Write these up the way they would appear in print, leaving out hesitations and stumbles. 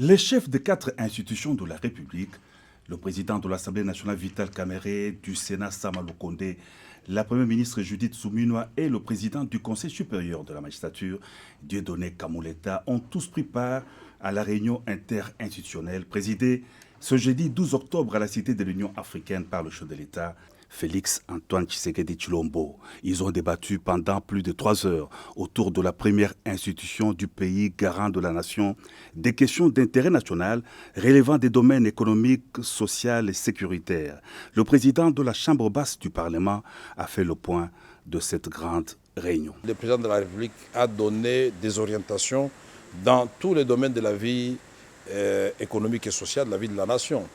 Les chefs de 4 institutions de la République, le président de l'Assemblée nationale Vital Kamerhe, du Sénat Sama Lukonde, la première ministre Judith Suminwa et le président du Conseil supérieur de la magistrature, Dieudonné Kamuleta, ont tous pris part à la réunion interinstitutionnelle présidée ce jeudi 12 octobre à la Cité de l'Union africaine par le chef de l'État, Félix Antoine Tshisekedi Tshilombo. Ils ont débattu pendant plus de 3 heures autour de la première institution du pays garant de la nation des questions d'intérêt national relevant des domaines économiques, sociaux et sécuritaires. Le président de la Chambre basse du Parlement a fait le point de cette grande réunion. Le président de la République a donné des orientations dans tous les domaines de la vie économique et sociale de la vie de la nation.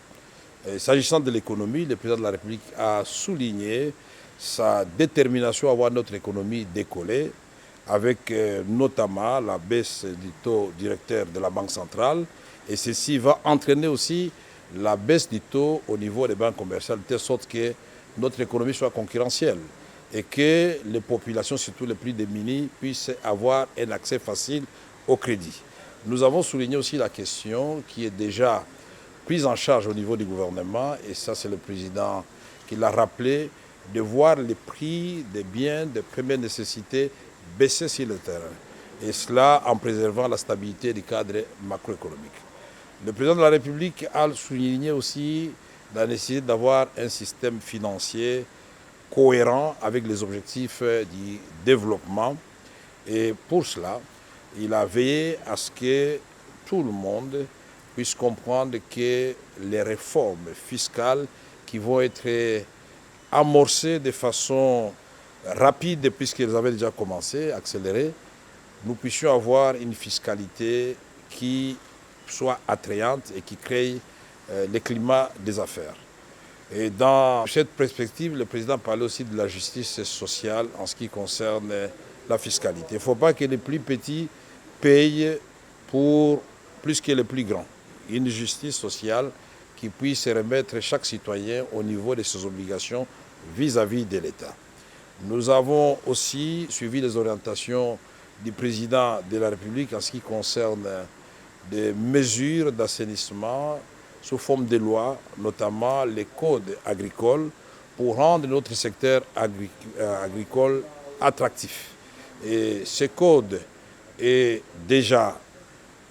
S'agissant de l'économie, le président de la République a souligné sa détermination à voir notre économie décoller, avec notamment la baisse du taux directeur de la Banque centrale. Et ceci va entraîner aussi la baisse du taux au niveau des banques commerciales, de telle sorte que notre économie soit concurrentielle et que les populations, surtout les plus démunies, puissent avoir un accès facile au crédit. Nous avons souligné aussi la question qui est déjà prise en charge au niveau du gouvernement, et ça c'est le président qui l'a rappelé, de voir les prix des biens de première nécessité baisser sur le terrain. Et cela en préservant la stabilité du cadre macroéconomique. Le président de la République a souligné aussi la nécessité d'avoir un système financier cohérent avec les objectifs du développement. Et pour cela, il a veillé à ce que tout le monde puisse comprendre que les réformes fiscales qui vont être amorcées de façon rapide, puisqu'elles avaient déjà commencé, accélérées, nous puissions avoir une fiscalité qui soit attrayante et qui crée le climat des affaires. Et dans cette perspective, le président parlait aussi de la justice sociale en ce qui concerne la fiscalité. Il ne faut pas que les plus petits payent pour plus que les plus grands. Une justice sociale qui puisse remettre chaque citoyen au niveau de ses obligations vis-à-vis de l'État. Nous avons aussi suivi les orientations du président de la République en ce qui concerne des mesures d'assainissement sous forme de loi, notamment les codes agricoles, pour rendre notre secteur agricole attractif. Et ce code est déjà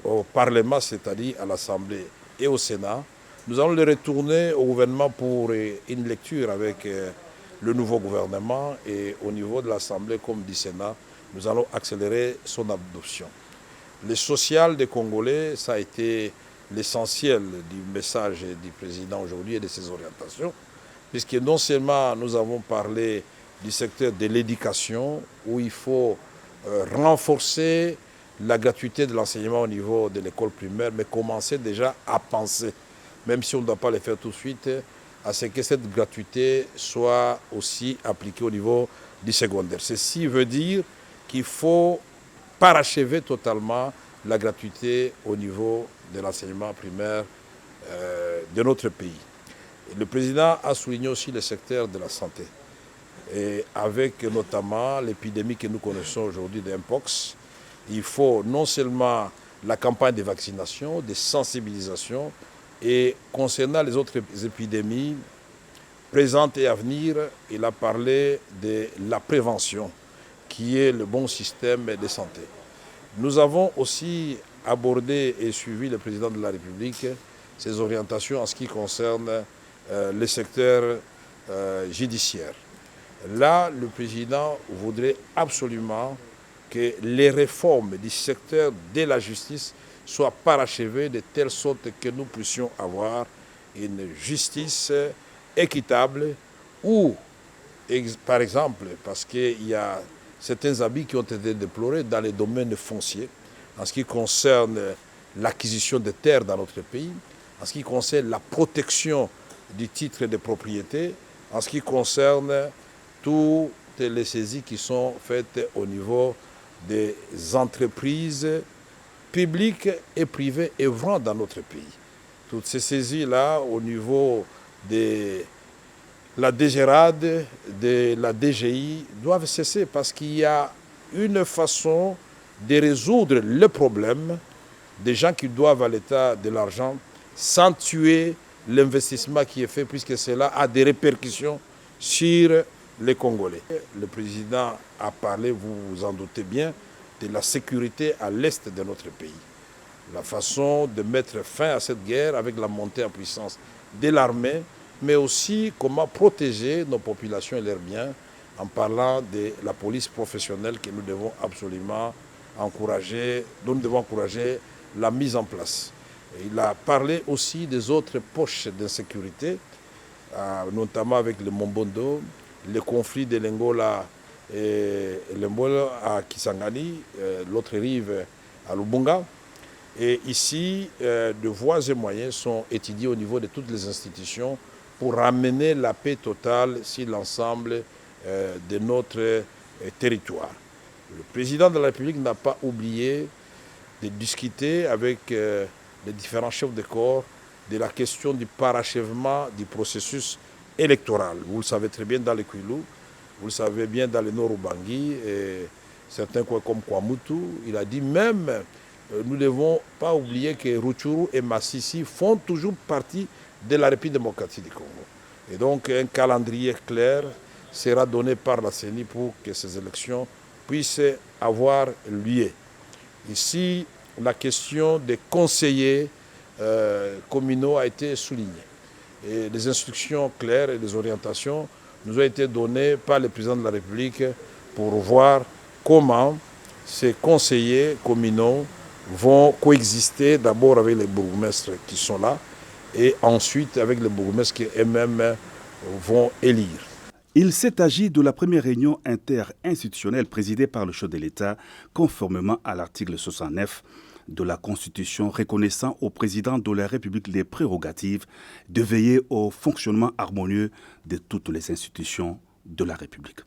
au Parlement, c'est-à-dire à l'Assemblée et au Sénat. Nous allons le retourner au gouvernement pour une lecture avec le nouveau gouvernement, et au niveau de l'Assemblée comme du Sénat, nous allons accélérer son adoption. Le social des Congolais, ça a été l'essentiel du message du président aujourd'hui et de ses orientations, puisque non seulement nous avons parlé du secteur de l'éducation, où il faut renforcer la gratuité de l'enseignement au niveau de l'école primaire, mais commencer déjà à penser, même si on ne doit pas le faire tout de suite, à ce que cette gratuité soit aussi appliquée au niveau du secondaire. Ceci veut dire qu'il faut parachever totalement la gratuité au niveau de l'enseignement primaire de notre pays. Et le président a souligné aussi le secteur de la santé, et avec notamment l'épidémie que nous connaissons aujourd'hui d'Mpox. Il faut non seulement la campagne de vaccination, de sensibilisation, et concernant les autres épidémies présentes et à venir, il a parlé de la prévention, qui est le bon système de santé. Nous avons aussi abordé et suivi le président de la République ses orientations en ce qui concerne le secteur judiciaire. Là, le président voudrait absolument que les réformes du secteur de la justice soient parachevées de telle sorte que nous puissions avoir une justice équitable où, par exemple, parce qu'il y a certains abus qui ont été déplorés dans les domaines fonciers, en ce qui concerne l'acquisition de terres dans notre pays, en ce qui concerne la protection du titre de propriété, en ce qui concerne toutes les saisies qui sont faites au niveau des entreprises publiques et privées œuvrant dans notre pays. Toutes ces saisies-là, au niveau de la DGRAD, de la DGI, doivent cesser parce qu'il y a une façon de résoudre le problème des gens qui doivent à l'État de l'argent sans tuer l'investissement qui est fait, puisque cela a des répercussions sur les Congolais. Le président a parlé, vous vous en doutez bien, de la sécurité à l'est de notre pays. La façon de mettre fin à cette guerre avec la montée en puissance de l'armée, mais aussi comment protéger nos populations et leurs biens en parlant de la police professionnelle que nous devons absolument encourager, dont nous devons encourager la mise en place. Il a parlé aussi des autres poches d'insécurité, notamment avec le Mombondo, le conflit de l'Angola et l'Angola à Kisangani, l'autre rive à Lubunga. Et ici, de voies et moyens sont étudiés au niveau de toutes les institutions pour ramener la paix totale sur l'ensemble de notre territoire. Le président de la République n'a pas oublié de discuter avec les différents chefs de corps de la question du parachèvement du processus électoral. Vous le savez très bien dans le Kwilu, vous le savez bien dans le Nord-Ubangi, et certains coins comme Kwamutu. Il a dit même, nous ne devons pas oublier que Rutshuru et Massissi font toujours partie de la République démocratique du Congo. Et donc un calendrier clair sera donné par la CENI pour que ces élections puissent avoir lieu. Ici, la question des conseillers communaux a été soulignée. Et les instructions claires et les orientations nous ont été données par le président de la République pour voir comment ces conseillers communaux vont coexister d'abord avec les bourgmestres qui sont là et ensuite avec les bourgmestres qui eux-mêmes vont élire. Il s'est agi de la première réunion interinstitutionnelle présidée par le chef de l'État, conformément à l'article 69 de la Constitution reconnaissant au président de la République les prérogatives de veiller au fonctionnement harmonieux de toutes les institutions de la République.